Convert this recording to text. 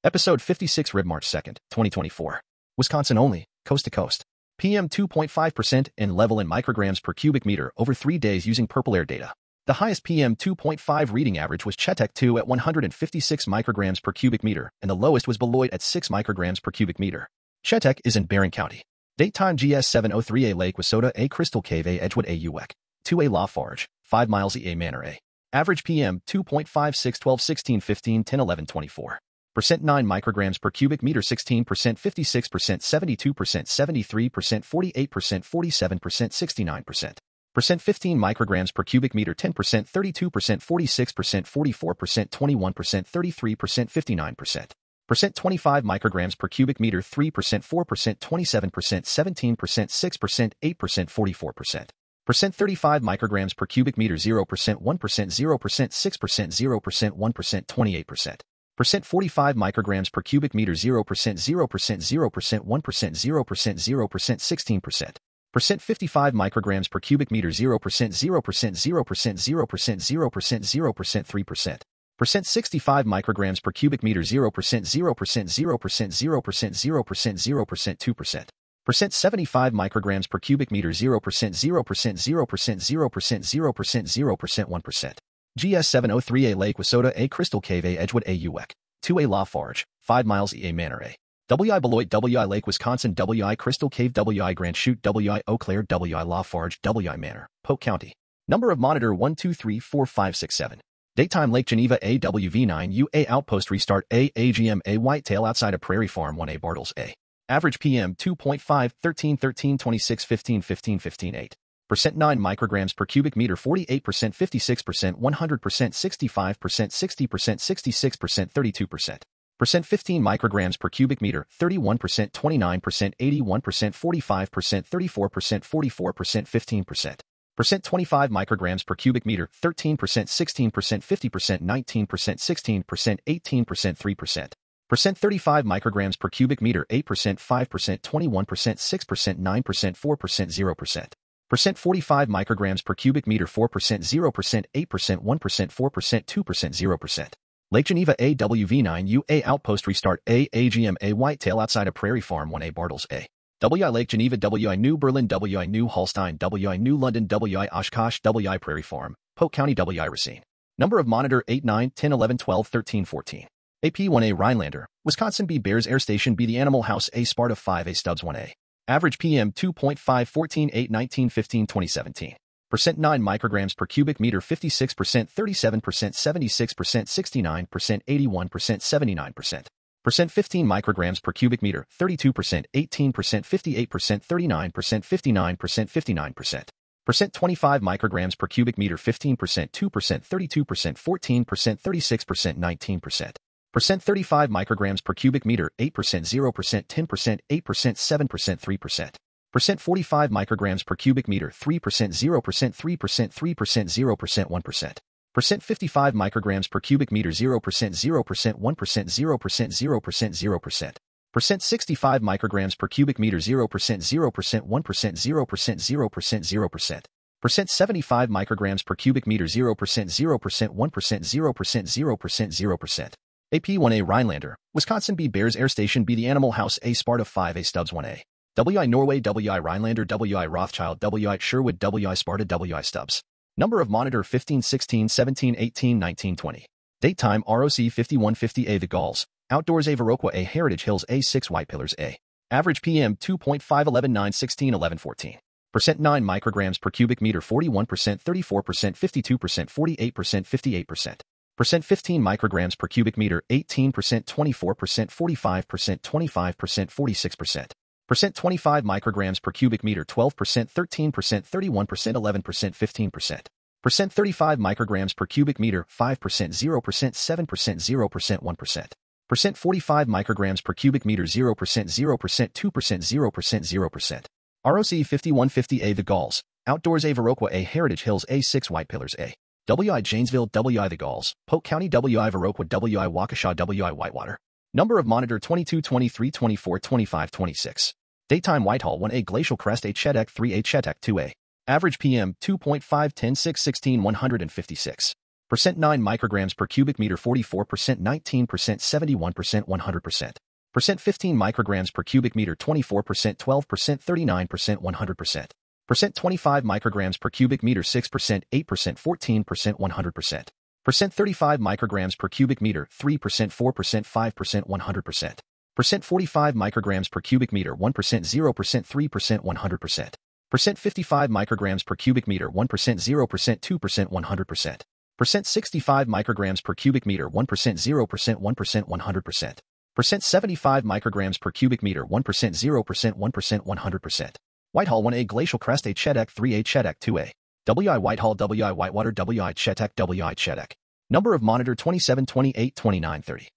Episode 56 Rib March 2nd, 2024. Wisconsin only, coast to coast. PM 2.5% and level in micrograms per cubic meter over 3 days using PurpleAir Data. The highest PM 2.5 reading average was Chetek 2 at 156 micrograms per cubic meter, and the lowest was Beloit at 6 micrograms per cubic meter. Chetek is in Barron County. DateTime GS703A Lake Wissota A Crystal Cave A Edgewood A Uwek. 2A La Farge, 5 miles A Manor A. Average PM 2.56 12 16 15 10 11 24. Percent 9 micrograms per cubic meter 16%, 56%, 72%, 73%, 48%, 47%, 69%. Percent 15 micrograms per cubic meter 10%, 32%, 46%, 44%, 21%, 33%, 59%. Percent 25 micrograms per cubic meter 3%, 4%, 27%, 17%, 6%, 8%, 44%. Percent 35 micrograms per cubic meter 0%, 1%, 0%, 6%, 0%, 1%, 28%. Percent 45 micrograms per cubic meter 0%, 0%, 0%, 1%, 0%, 0%, 16%. Percent 55 micrograms per cubic meter 0%, 0%, 0%, 0%, 0%, 0%, 3%. Percent 65 micrograms per cubic meter 0%, 0%, 0%, 0%, 0%, 0%, 2%. Percent 75 micrograms per cubic meter 0%, 0%, 0%, 0%, 0%, 0%, 1%. GS703A Lake Wissota A Crystal Cave A Edgewood A Uwek. 2A La Farge, 5 miles A Manor A. WI Beloit WI Lake Wisconsin WI Crystal Cave WI Grand Chute WI Eau Claire WI La Farge WI Manor, Polk County. Number of monitor 1 2 3 4 5 6 7. DateTime Lake Geneva AWV9 UA Outpost Restart A AGM A Whitetail outside of Prairie Farm 1A Bartles A. Average PM 2.5 13 13 26 15 15 15 8. Percent 9 micrograms per cubic meter 48%, 56%, 100%, 65%, 60%, 66%, 32%. Percent 15 micrograms per cubic meter 31%, 29%, 81%, 45%, 34%, 44%, 15%. Percent 25 micrograms per cubic meter 13%, 16%, 50%, 19%, 16%, 18%, 3%. Percent 35 micrograms per cubic meter 8%, 5%, 21%, 6%, 9%, 4%, 0%. Percent 45 micrograms per cubic meter 4%, 0%, 8%, 1%, 4%, 2%, 0%. Lake Geneva AWV9 UA Outpost Restart A AGM A Whitetail outside of Prairie Farm 1A Bartles A. WI Lake Geneva WI New Berlin WI New Holstein WI New London WI Oshkosh WI Prairie Farm, Polk County WI Racine. Number of monitor 8 9 10 11 12 13 14. AP1A Rhinelander, Wisconsin B Bears Air Station B The Animal House A Sparta 5A Stubbs 1A. Average PM 2.5 14 8 19 15 2017. Percent 9 micrograms per cubic meter 56%, 37%, 76%, 69%, 81%, 79%. Percent 15 micrograms per cubic meter 32%, 18%, 58%, 39%, 59%, 59%. Percent 25 micrograms per cubic meter 15%, 2%, 32%, 14%, 36%, 19%. Percent 35 micrograms per cubic meter 8%, 0%, 10%, 8%, 7%, 3%. Percent 45 micrograms per cubic meter 3%, 0%, 3%, 3%, 0%, 1%. Percent 55 micrograms per cubic meter 0%, 0%, 1%, 0%, 0%, 0%. Percent 65 micrograms per cubic meter 0%, 0%, 1%, 0%, 0%, 0%. Percent 75 micrograms per cubic meter 0%, 0%, 1%, 0%, 0%, 0%. AP1A Rhinelander, Wisconsin B Bears Air Station B The Animal House A Sparta 5A Stubbs 1A. WI Norway WI Rhinelander WI Rothschild WI Sherwood WI Sparta WI Stubbs. Number of monitor 15 16 17 18 19 20. DateTime ROC 5150A The Gauls, Outdoors A Viroqua A Heritage Hills A 6 White Pillars A. Average PM 2.5 11 9 16 11 14. Percent 9 micrograms per cubic meter 41%, 34%, 52%, 48%, 58%. Percent 15 micrograms per cubic meter 18%, 24%, 45%, 25%, 46%. Percent 25 micrograms per cubic meter 12%, 13%, 31%, 11%, 15%. Percent 35 micrograms per cubic meter 5%, 0%, 7%, 0%, 1%. Percent 45 micrograms per cubic meter 0%, 0%, 2%, 0%, 0%. ROC 5150A The Gauls, Outdoors A Viroqua A Heritage Hills A 6 White Pillars A. WI Janesville WI The Gauls, Polk County WI Viroqua WI Waukesha WI Whitewater. Number of monitor 22 23 24 25 26. DateTime Whitehall 1A Glacial Crest A Chetek 3A Chetek 2A. Average PM 2.5 10 6 16 156. Percent 9 micrograms per cubic meter 44%, 19%, 71%, 100%. Percent 15 micrograms per cubic meter 24%, 12%, 39%, 100%. Percent 25 micrograms per cubic meter 6%, 8%, 14%, 100%. Percent 35 micrograms per cubic meter 3%, 4%, 5%, 100%. Percent 45 micrograms per cubic meter 1%, 0%, 3%, 100%. Percent 55 micrograms per cubic meter 1%, 0%, 2%, 100%. Percent 65 micrograms per cubic meter 1%, 0%, 1%, 100%. Percent 75 micrograms per cubic meter 1%, 0%, 1%, 100%. Whitehall 1A Glacial Crest A Chetek 3A Chetek 2A. WI Whitehall WI Whitewater WI Chetek WI Chetek. Number of monitor 27 28 29 30.